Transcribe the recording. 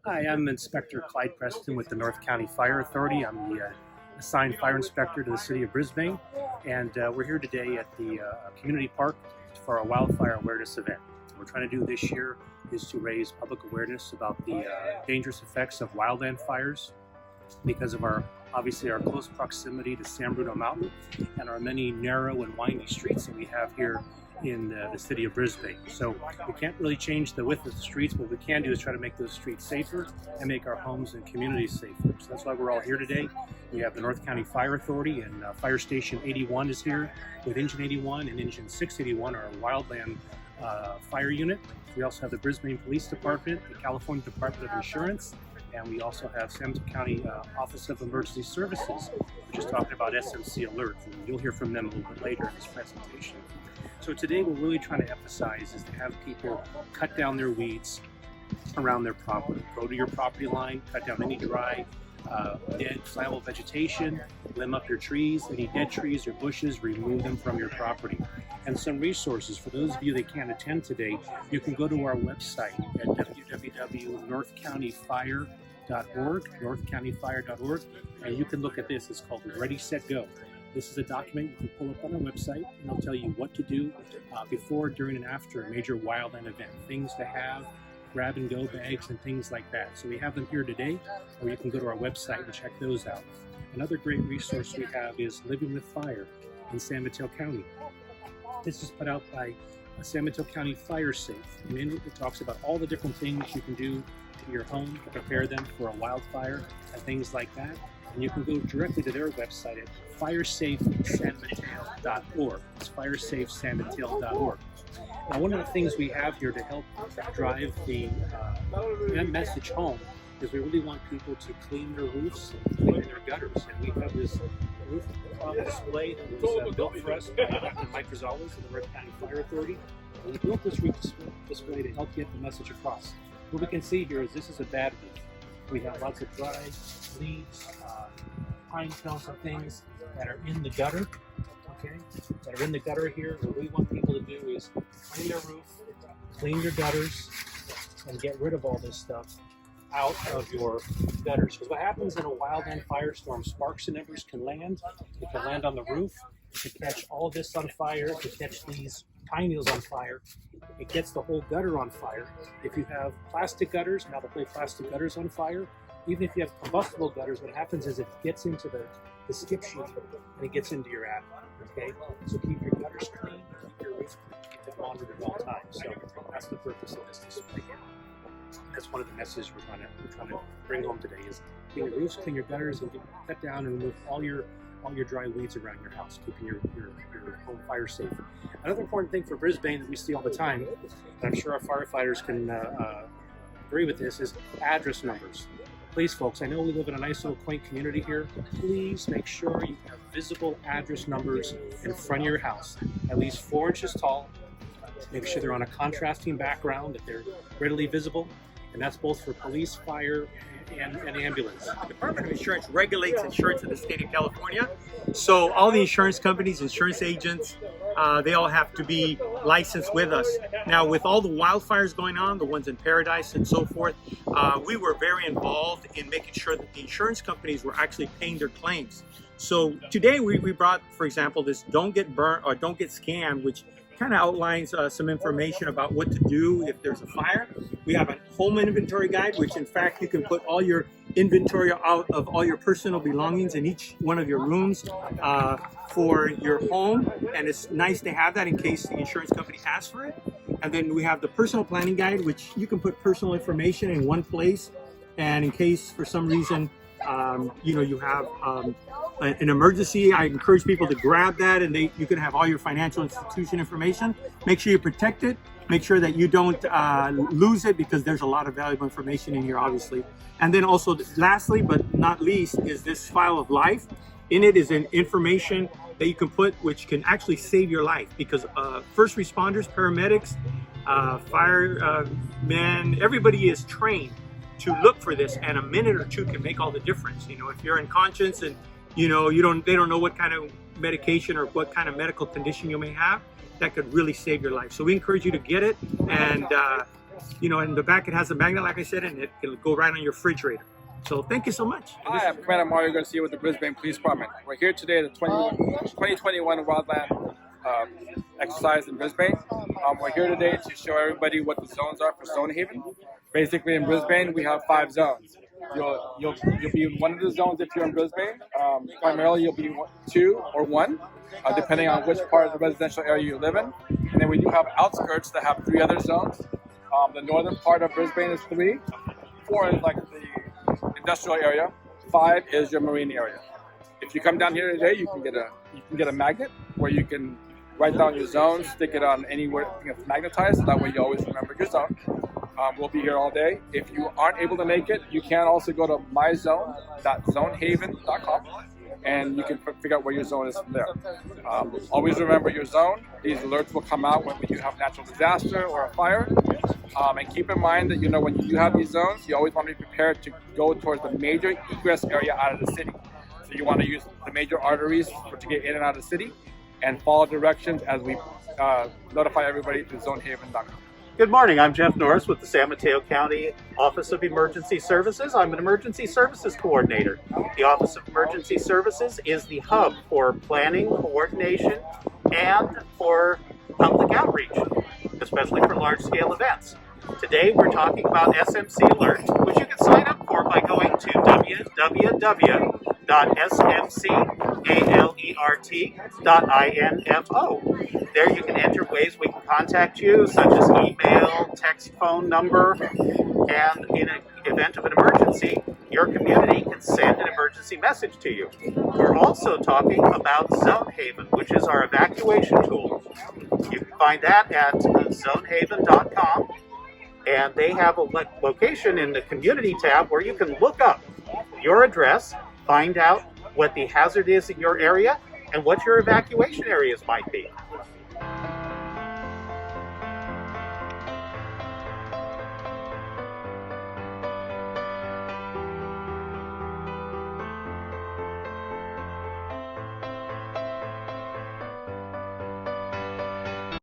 Hi, I'm Inspector Clyde Preston with the North County Fire Authority. I'm the assigned fire inspector to the City of Brisbane, and we're here today at the community park for our wildfire awareness event. What we're trying to do this year is to raise public awareness about the dangerous effects of wildland fires because of obviously our close proximity to San Bruno Mountain and our many narrow and windy streets that we have here in the city of Brisbane. So we can't really change the width of the streets. What we can do is try to make those streets safer and make our homes and communities safer. So that's why we're all here today. We have the North County Fire Authority, and Fire Station 81 is here with Engine 81 and Engine 681, our wildland fire unit. We also have the Brisbane Police Department, the California Department of Insurance, and we also have Smc County Office of Emergency Services, which is talking about Smc Alert, and you'll hear from them a little bit later in this presentation. So today what we're really trying to emphasize is to have people cut down their weeds around their property. Go to your property line, cut down any dry, dead, flammable vegetation, limb up your trees, any dead trees or bushes, remove them from your property. And some resources, for those of you that can't attend today, you can go to our website at www.northcountyfire.org, and you can look at this. It's called Ready, Set, Go. This is a document you can pull up on our website, and it'll tell you what to do before, during, and after a major wildland event. Things to have, grab-and-go bags, and things like that. So we have them here today, or you can go to our website and check those out. Another great resource we have is Living with Fire in San Mateo County. This is put out by San Mateo County Fire Safe, and in it talks about all the different things you can do to your home to prepare them for a wildfire and things like that. And you can go directly to their website at firesafesanmateo.org. It's firesafesanmateo.org. Now, one of the things we have here to help drive the message home is we really want people to clean their roofs and clean their gutters. And we have this roof display that was built for us by Dr. Mike Rosales of the North County Fire Authority. And we built this roof display to help get the message across. What we can see here is this is a bad roof. We have lots of dry leaves, pine cones and things that are in the gutter, okay, that are in the gutter here. What we want people to do is clean their roof, clean your gutters, and get rid of all this stuff out of your gutters. Because what happens in a wildland firestorm, sparks and embers can land. It can land on the roof. It can catch all this on fire. It can catch these pine needles on fire. It gets the whole gutter on fire. If you have plastic gutters, now the whole plastic gutter's on fire. Even if you have combustible gutters, what happens is it gets into the skip sheet and it gets into your attic. Okay, so keep your gutters clean, keep your roof clean, keep it monitored at all times. So that's the purpose of this display here. That's one of the messages we're trying to bring home today: is clean your roofs, clean your gutters, and cut down and remove all your dry weeds around your house, keeping your home fire safe. Another important thing for Brisbane that we see all the time, and I'm sure our firefighters can agree with this, is address numbers. Please, folks, I know we live in a nice little quaint community here. Please make sure you have visible address numbers in front of your house, at least 4 inches tall. Make sure they're on a contrasting background, that they're readily visible, and that's both for police, fire, and ambulance. The Department of Insurance regulates insurance in the state of California. So all the insurance companies, insurance agents, they all have to be licensed with us. Now, with all the wildfires going on, the ones in Paradise and so forth, we were very involved in making sure that the insurance companies were actually paying their claims. So today we brought, for example, this Don't Get Burnt or Don't Get Scammed, which kind of outlines some information about what to do if there's a fire. We have a home inventory guide, which in fact you can put all your inventory out of all your personal belongings in each one of your rooms for your home, and it's nice to have that in case the insurance company asks for it. And then we have the personal planning guide, which you can put personal information in one place, and in case for some reason you have an emergency, I encourage people to grab that, and you can have all your financial institution information. Make sure you protect it. Make sure that you don't lose it, because there's a lot of valuable information in here, obviously. And then also, lastly but not least, is this file of life. In it is an information that you can put, which can actually save your life, because first responders, paramedics, firemen, everybody is trained to look for this, and a minute or two can make all the difference. You know, if you're unconscious and they don't know what kind of medication or what kind of medical condition you may have, that could really save your life. So we encourage you to get it, and You know, in the back it has a magnet, like I said, and it'll go right on your refrigerator. So thank you so much. Hi, I'm Commander Mario Garcia with the Brisbane Police Department. We're here today at the 2021 Wildland exercise in Brisbane. We're here today to show everybody what the zones are for Zone Haven. Basically in Brisbane we have 5 zones. You'll be in one of the zones if you're in Brisbane. Primarily you'll be 2 or 1, depending on which part of the residential area you live in. And then we do have outskirts that have 3 other zones. The northern part of Brisbane is 3. 4 is like the industrial area. 5 is your marine area. If you come down here today, you can get a magnet where you can write down your zone, stick it on anywhere it's magnetized, so that way you always remember your zone. We'll be here all day. If you aren't able to make it, you can also go to myzone.zonehaven.com and you can figure out where your zone is from there. Always remember your zone. These alerts will come out when we do have natural disaster or a fire. And keep in mind that, you know, when you do have these zones, you always want to be prepared to go towards the major egress area out of the city. So you want to use the major arteries to get in and out of the city, and follow directions as we notify everybody through zonehaven.com. Good morning, I'm Jeff Norris with the San Mateo County Office of Emergency Services. I'm an Emergency Services Coordinator. The Office of Emergency Services is the hub for planning, coordination, and for public outreach, especially for large-scale events. Today we're talking about Smc Alert, which you can sign up for by going to www.smcalert.info. There you can enter ways we can contact you, such as email, text, phone number, and in an event of an emergency, your community can send an emergency message to you. We're also talking about Zone Haven, which is our evacuation tool. You can find that at zonehaven.com. And they have a location in the community tab where you can look up your address, find out what the hazard is in your area, and what your evacuation areas might be.